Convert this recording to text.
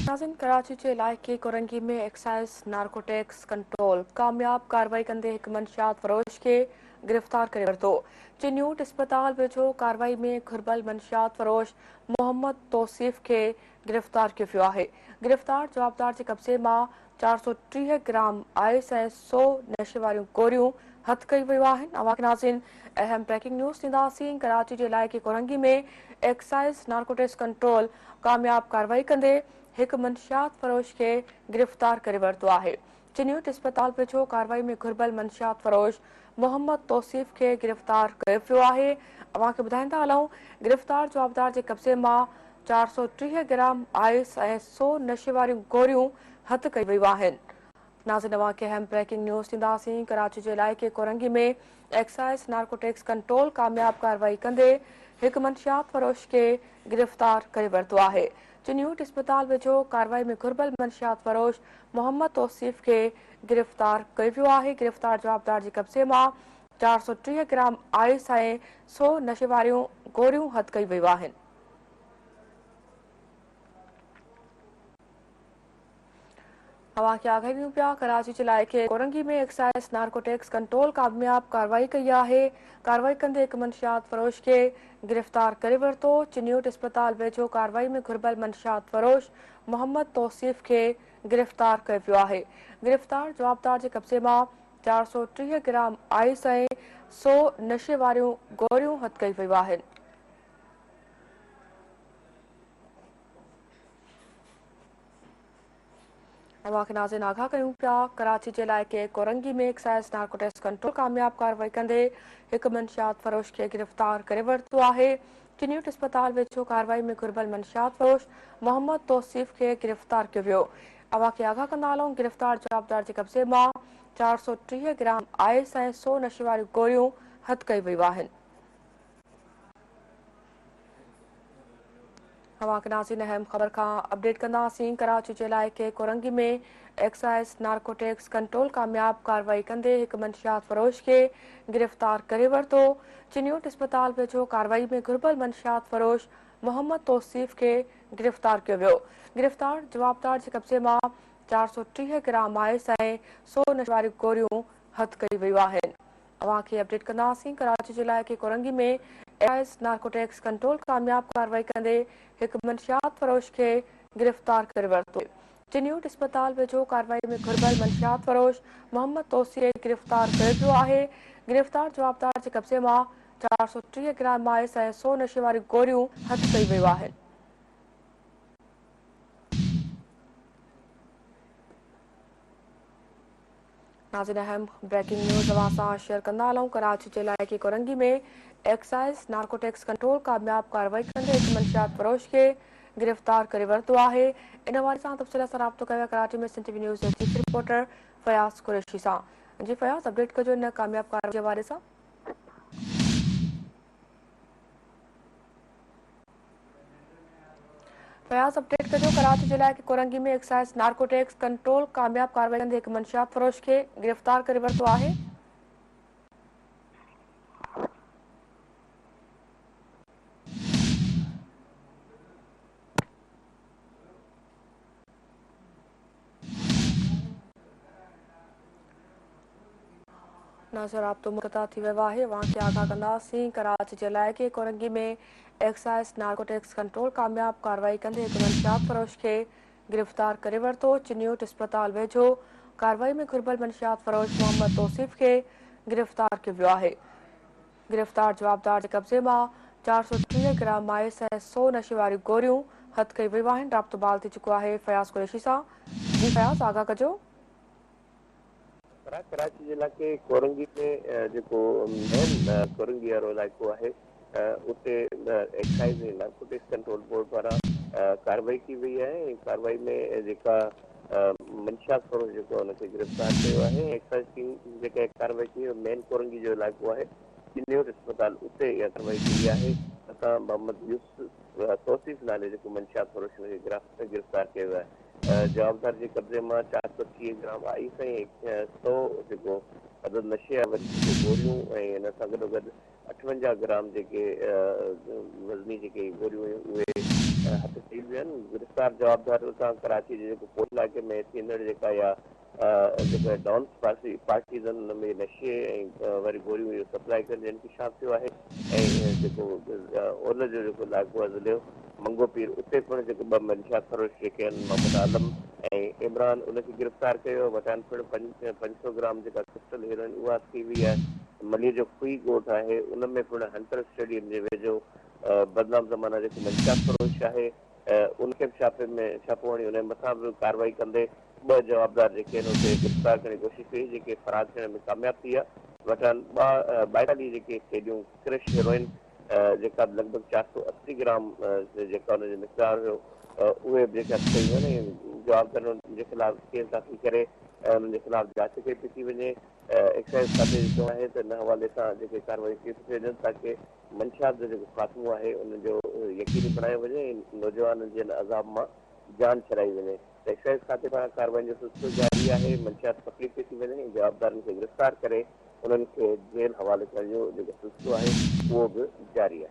नाज़रीन, कराची जे इलाइक़े कोरंगी में एक्साइज़ नारकोटिक्स कंट्रोल कामयाब कार्रवाई कंदे हिकु मंशियात फरोश खे गिरफ़्तार करे वरितो। चिन्यूट अस्पताल वेझो कार्रवाई में घुर्बल मंशियात फरोश मोहम्मद तौसीफ़ खे गिरफ़्तार कयो वियो आहे। गिरफ़्तार जवाबदार जे कब्ज़े मां 430 ग्राम आइस ऐं 100 नशे वारियूं गोरियूं हथ कई वियूं आहिनि। अवां नाज़रीन अहम ब्रेकिंग न्यूज़ ॾींदासीं। कराची जे इलाइक़े कोरंगी में एक्साइज़ नारकोटिक्स कंट्रोल कामयाब कार्रवाई कंदे हिकु मंशियात फरोश खे गिरफ़्तार करे वरितो आहे। चिन्यूट अस्पताल वेझो कार्रवाई में घुर्बल मंशियात फरोश मोहम्मद तौसीफ़ खे गिरफ़्तार कयो वियो आहे। अवां खे ॿुधाईंदा हलूं, गिरफ़्तार जवाबदार जे कब्ज़े मां 430 ग्राम आइस ऐं 100 नशे वारियूं गोरियूं हथ कई वियूं आहिनि। नाज़रीन, अवां खे अहम ब्रेकिंग न्यूज़ ॾींदासीं। कराची जे इलाइक़े कोरंगी में एक्साइज़ नारकोटिक्स कंट्रोल कामयाब कार्रवाई कंदे हिकु मंशियात फरोश खे गिरफ़्तार करे वरितो आहे। चिन्यूट अस्पताल वेझो कार्रवाई में घुर्बल मंशियात फरोश मोहम्मद तौसीफ़ खे गिरफ़्तार कयो वियो आहे। गिरफ़्तार जवाबदार जे कब्ज़े मां 430 ग्राम आइस ऐं 100 नशे वारियूं गोरियूं हथ कई वियूं आहिनि। अवां खे आगाही ॾियूं पिया, कराची जे इलाइक़े कोरंगी में एक्साइज़ नारकोटिक्स कंट्रोल कामयाब कार्रवाई कई आहे। कार्रवाई कंदे हिकु मंशियात फरोश खे गिरफ़्तार करे वरितो। चिन्यूट अस्पताल वेझो कार्रवाई में घुर्बल मंशियात फरोश मोहम्मद तौसीफ़ खे गिरफ़्तार कयो वियो आहे। गिरफ़्तार जवाबदार जे कब्ज़े मां 430 ग्राम आइस ऐं 100 नशे वारियूं गोरियूं हथ कई वियूं आहिनि। अवां खे नाज़रीन आगाह कयूं पिया, कराची जे इलाइक़े कोरंगी में एक्साइज़ नारकोटिक्स कंट्रोल कामयाब कार्रवाई कंदे हिकु मंशियात फरोश खे गिरफ़्तार करे वरितो आहे। चिन्यूट अस्पताल वेझो कार्रवाई में घुर्बल मंशियात फरोश मोहम्मद तौसीफ़ खे गिरफ़्तार कयो वियो। अवां खे आगाह कंदा हलूं, गिरफ़्तार जवाबदार जे कब्ज़े मां 430 ग्राम आइस ऐं 100 नशे वारियूं गोरियूं हथ कई वियूं आहिनि। अवां खे नाज़रीन अहम ख़बर खां अपडेट कंदासीं। कराची जे इलाइक़े कोरंगी में एक्साइज़ नारकोटिक्स कंट्रोल कामयाब कार्रवाई कंदे हिकु मंशियात फरोश खे गिरफ़्तार करे वरितो। चिन्यूट अस्पताल वेझो कार्रवाई में घुर्बल मंशियात फरोश मोहम्मद तौसीफ़ खे गिरफ़्तार कयो वियो। गिरफ़्तार जवाबदार जे कब्ज़े मां 430 ग्राम आइस ऐं 100 नशे वारियूं गोरियूं हथ कई वियूं आहिनि। अवां खे अपडेट कंदासीं। कराची जे इलाइक़े कोरंगी में एक्साइज़ नारकोटिक्स कंट्रोल कामयाब कार्रवाई कंदे हिकु मंशियात फरोश खे गिरफ़्तार करे वरितो। चिन्यूट अस्पताल वेझो कार्रवाई में घुर्बल मंशियात फरोश मोहम्मद तौसीफ़ खे गिरफ़्तार कयो वियो आहे। गिरफ़्तार जवाबदार जे कब्ज़े मां 430 ग्राम आइस ऐं 100 नशे वारियूं गोरियूं हथ कई वियूं आहिनि। नाज़रीन अहम ब्रेकिंग न्यूज़ अवां सां शेयर कंदा हलूं। कराची जे इलाइक़े कोरंगी में एक्साइज़ नारकोटिक्स कंट्रोल कामयाब कार्रवाई कंदे हिकु मंशियात फरोश खे गिरफ़्तार करे वरितो आहे। इन हवाले सां तफ़सील सां राब्तो कयो कराची में सिंध टीवी न्यूज़ जे चीफ रिपोर्टर फयाज़ कुरैशी सां। जी फयाज़, अपडेट कजो इन कामयाब कार्रवाई जे हवाले सां। फयाज़, अपडेट कजो, कराची जे इलाइक़े कोरंगी में एक्साइज़ नारकोटिक्स कंट्रोल कामयाब कार्रवाई कंदे हिकु मंशियात फरोश खे गिरफ़्तार करे वरितो आहे। नाज़र राब्तो मुक़ता थी वियो आहे। अवां खे आगाह कंदासीं। कराची जे इलाइक़े कोरंगी में एक्साइज़ नारकोटिक्स कंट्रोल कामयाब कार्रवाई कंदे हिकु मंशियात फरोश खे गिरफ़्तार करे वरितो। चिन्यूट अस्पताल वेझो कार्रवाई में घुर्बल मंशियात फरोश मोहम्मद तौसीफ़ खे गिरफ़्तार कयो वियो आहे। गिरफ़्तार जवाबदार जे कब्ज़े मां 430 ग्राम आइस ऐं 100 नशे वारियूं गोरियूं हथ कई वियूं आहिनि। राब्तो बहाल थी चुको आहे फयाज़ कुरैशी सां। जी फयाज़, आगाह कजो। कराची जे इलाइक़े कोरंगी में जेको मेन कोरंगी वारो इलाइक़ो आहे उते एक्साइज़ नारकोटिक्स कंट्रोल बोर्ड पारां कार्रवाई की वई आहे। कार्रवाई में जेका मंशियात फरोश जेको आहे हुनखे गिरफ़्तार कयो आहे। एक्साइज़ टीम जेका कार्रवाई कई मेन कोरंगी जो इलाइक़ो आहे चिन्यूट अस्पताल उते इहा कार्रवाई कई आहे। असां मोहम्मद यूसुफ तौसीफ़ नाले जेको मंशियात फरोश हुनखे गिरफ़्तार कयो आहे। जवाबदार जे कब्ज़े मां 430 ग्राम आइस ऐं 100 जेको अदद नशे वारी गोरियूं ऐं हिन सां गॾोगॾु 58 ग्राम जेके वज़नी जेके गोरियूं हुयूं उहे हथ कई विया आहिनि। गिरफ़्तार जवाबदार सां कराची जे जेको पोल इलाइक़े में थींदड़ जेका या जेका डॉन्स पार्टीज़न हुन में नशे ऐं वरी गोरियूं इहो सप्लाई कनि जंहिंखे छा थियो आहे। ऐं जेको ओलह जो जेको इलाइक़ो आहे ज़िले मंगो पीर उते पिणु जेके 2 मंशियात फ़रोश जेके आहिनि मोहम्मद आलम ऐं इमरान उनखे गिरफ़्तार कयो। वटान पिणु 500 ग्राम जेका क्रिस्टल हेरोइन उहा थी वई आहे। मलीअ जो खुई ॻोठु आहे उन में पिणु हंटर स्टेडियम जे वेझो बदनाम ज़माना जेको मंशियात फ़रोश आहे उनखे बि छापो हणी उन मथां बि कार्रवाई कंदे 2 जवाबदार जेके आहिनि उते गिरफ़्तार करण जी कोशिशि कई जेके फरार थियण में कामयाब थी विया। वटान 42 जेके केडियूं क्रिश हेरोइन जेका लॻभॻि 480 ग्राम जेका हुनजो मिक़दार हुयो उहे बि जेका कयूं आहिनि। जवाबदारनि जे ख़िलाफ़ केस दाख़िल करे उन्हनि जे ख़िलाफ़ जांच कई पई थी वञे। एक्साइज़ खाते जो चवणु आहे त इन हवाले सां जेके कार्रवाई कई थी वञनि ताकी मंशियात जो जेको ख़ात्मो आहे उनजो यकीनी बणायो वञे ऐं नौजवाननि जे अज़ाब मां जान छॾाई वञे। एक्साइज़ खाते पारां कार्रवाई जो सिलसिलो जारी आहे। मंशियात पकड़ी पई थी वञे ऐं जवाबदारनि खे गिरफ़्तार करे उन्हनि खे जेल हवाले करण जो जेको सिलसिलो आहे उहो बि जारी आहे।